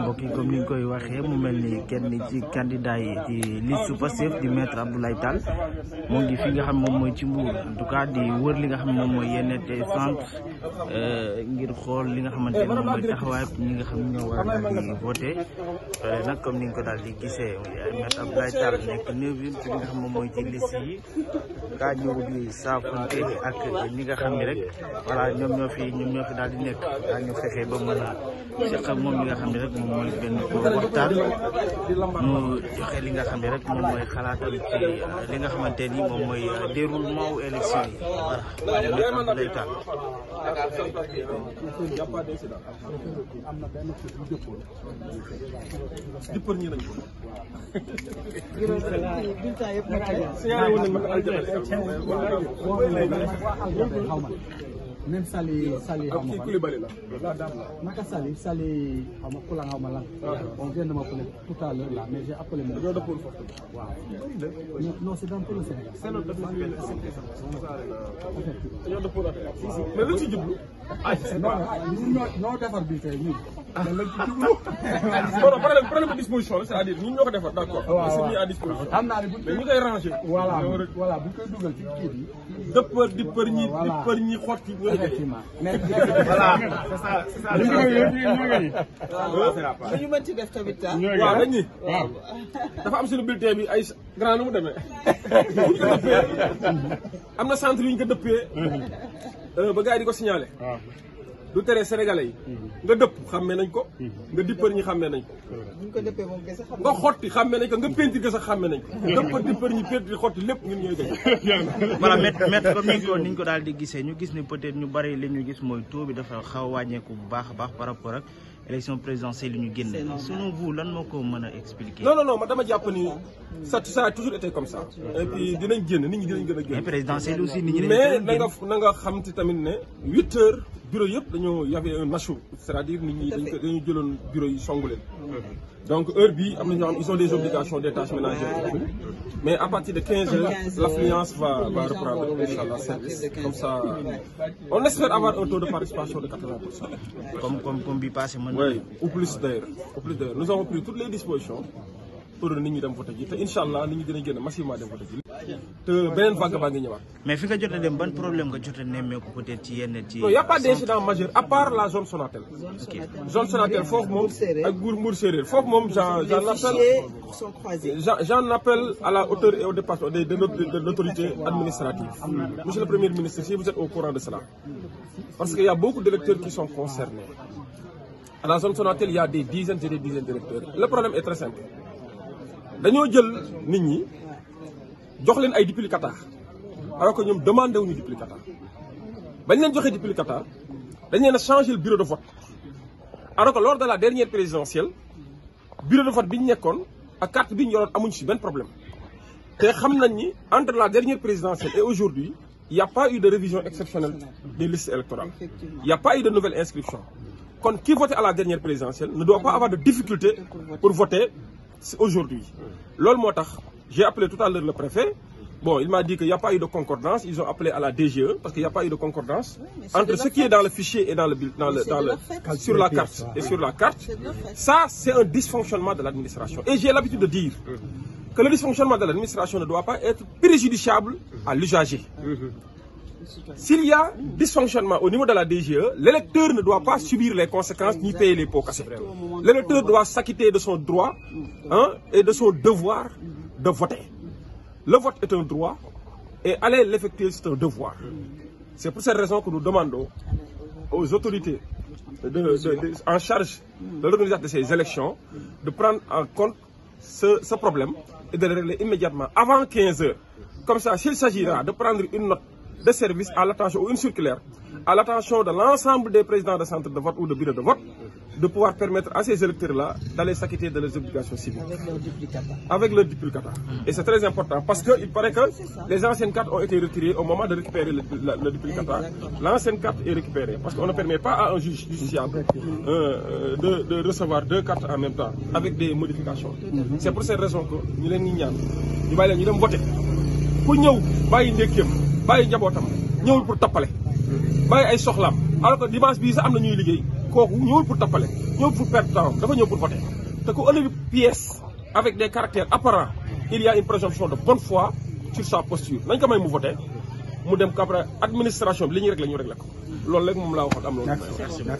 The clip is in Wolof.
mbokk yi comme ni ñu koy waxee mu mel ni kenn ci candidat yi ci liste Pastef di maître Abdoulaye Tall moo ngi fi nga xam moom mooy ci Mbour en tout cas di wër li nga xam moom mooy yenn des centres ngir xool li nga xamante ne moom mooy taxawaay ñi nga xam ñoo war a daal di voté nag comme ni nga ko daal di gisee maître Abdoulaye Tall nekk 9e ci li nga xam moom mooy ci liste yi kaa ñëw di saafonte ak ñi nga xam ne rek voilà ñoom ñoo fi daal di nekk daa ñu fexe ba mën a seq ak moom li nga xam ne rek moom mooy benn waxtaan mu joxe li nga xam ne rek moom mooy xalaatam ci li nga xamante ni moom mooy déroulement wu élection yi voilà lay taal. même Sali naka Sali on vient de m'appeler tout à l'heure là mais j'ai appelé mon non c'est dans tout le Sénégal c'est notre mais lu ci jublu non defar bi tey ñun problème disposition c'est-à-dire ñun ñoo ko defar d'accord c'est mis à disposition xam naa ne mais ñu koy ranger voilà bu koy dugal ci kii bi dëppër di për ñi xotti effectivement voilà c'est ça ñu mën ci def tamit waaw dañ ni dafa am suñu bulletin bi ay grand nu mu demee am na centre yu ñu ko dëppee ba gars yi di ko signalé du tere sénégalais yi nga dëpp xàmmee nañ ko nga dippar ñi xàmmee nañ ko buñ ko dëppee moom kese xam nga xotti xàmmee nañ ko nga peinture kese xàmmee nañ ko dëppar dippar ñi peinture xotti lépp ñun ñooy gañ voilà maître comme ni ñu ko daal di gisee ñu gis ne peut-être ñu bari li ñu gis mooy taux bi dafa xaw a wàññeeku bu baax a baax par rapport ak élection présidentielle yi ñu génne selon vous lan moo ko mën a expliquer. non man dama jàpp ni ça a toujours été comme ça et puis dinañ génn nit ñi dinañ gën a génn mais présidentielle aussi nit ñi mais na nga xam ci tamit ne 8 heures bureau yëpp dañoo y avait un achou c'est-à-dire nit ñi dañu jëloon bureau yi songu leen donc heure bi am na ñoo xam ils ont des obligations des tâches ménagères mais à partir de 15 heures l'affluence va reprendre inchallah service comme ça on espère avoir un taux de participation de 80%. comme bi passé mën oui ou plus d'ailleurs nous avons pris toutes les dispositions pour nit ñi dem voter ji te inchallah nit ñi dinañ génn massivement dem voter ji te beneen vague baa ngi ñëwaat. mais fi nga jot a dem ban problème nga jot a nemmeeku peut-être ci yenn ci. non y a pas d'incident majeur à part la zone Sonatel. zone Sonatel foofu moom ak Mbour Séeréer foofu moom j'en appelle à la hauteur et au dépassement de l'autorité administrative. Monsieur le Premier ministre, si vous êtes au courant de cela, parce qu'il y a beaucoup d'électeurs qui sont concernés. À la zone Sonatel, il y a des dizaines et des dizaines d'électeurs. Le problème est très simple. Dañoo jël nit ñi jox leen ay duplicata alors que ñoom demandé wuñu duplicata bañ leen joxee duplicata dañ leen a changé le bureau de vote alors que lors de la dernière présidentielle bureau de vote bi ñu nekkoon ak carte bi ñu yoroon amuñu si benn problème te xam nañ ni entre la dernière présidentielle et aujourd'hui il n'y a pas eu de révision exceptionnelle des listes électorales il n'y a pas eu de nouvelle inscription kon qui votait à la dernière présidentielle ne doit pas avoir de difficulté pour voter aujourd'hui. Loolu moo tax j'ai appelé tout à l'heure le préfet. Bon, il m'a dit qu'il n'y a pas eu de concordance. Ils ont appelé à la DGE parce qu'il n'y a pas eu de concordance entre ce qui est dans le fichier et sur la carte et sur la carte. Ça, c'est un dysfonctionnement de l'administration. Et j'ai l'habitude de dire que le dysfonctionnement de l'administration ne doit pas être préjudiciable à l'usager. S'il y a dysfonctionnement au niveau de la DGE, l'électeur ne doit pas subir les conséquences ni payer les pots cassés. L'électeur doit s'acquitter de son droit et de son devoir de voter. Le vote est un droit et aller l'effectuer, c'est un devoir. C'est pour cette raison que nous demandons aux autorités en charge de l'organisation de ces élections de prendre en compte ce problème et de le régler immédiatement avant 15 heures. Comme ça, s'il s'agira de prendre une note de service à l'attention ou une circulaire à l'attention de l'ensemble des présidents de centres de vote ou de bureaux de vote, de pouvoir permettre à ces électeurs-là d'aller s'acquitter de leurs obligations civiques. Avec leur duplicata. Et c'est très important parce qu'il paraît que les anciennes cartes ont été retirées au moment de récupérer le duplicata. L'ancienne carte est récupérée parce qu'on ne permet pas à un juge justiciable de recevoir 2 cartes en même temps avec des modifications. C'est pour cette raison que nous les ñaan ñu bàyyi leen ñu dem voter ku ñëw bàyyi ndékkeem bàyyi njabootam ñëwul pour tappale bàyyi ay soxlaam alors que dimanche bii sax am na ñuy liggéey kooku ñëwul pour tappale ñëwul pour perdre temps dafa ñëw pour voter te ku ëllëg pièce avec des caractères apparents il y a une présomption de bonne foi sur sa posture nañ ko may mu voter mu dem après administration bi li ñuy réglé ñu réglé ko loolu rek moom laa waxoon am loolu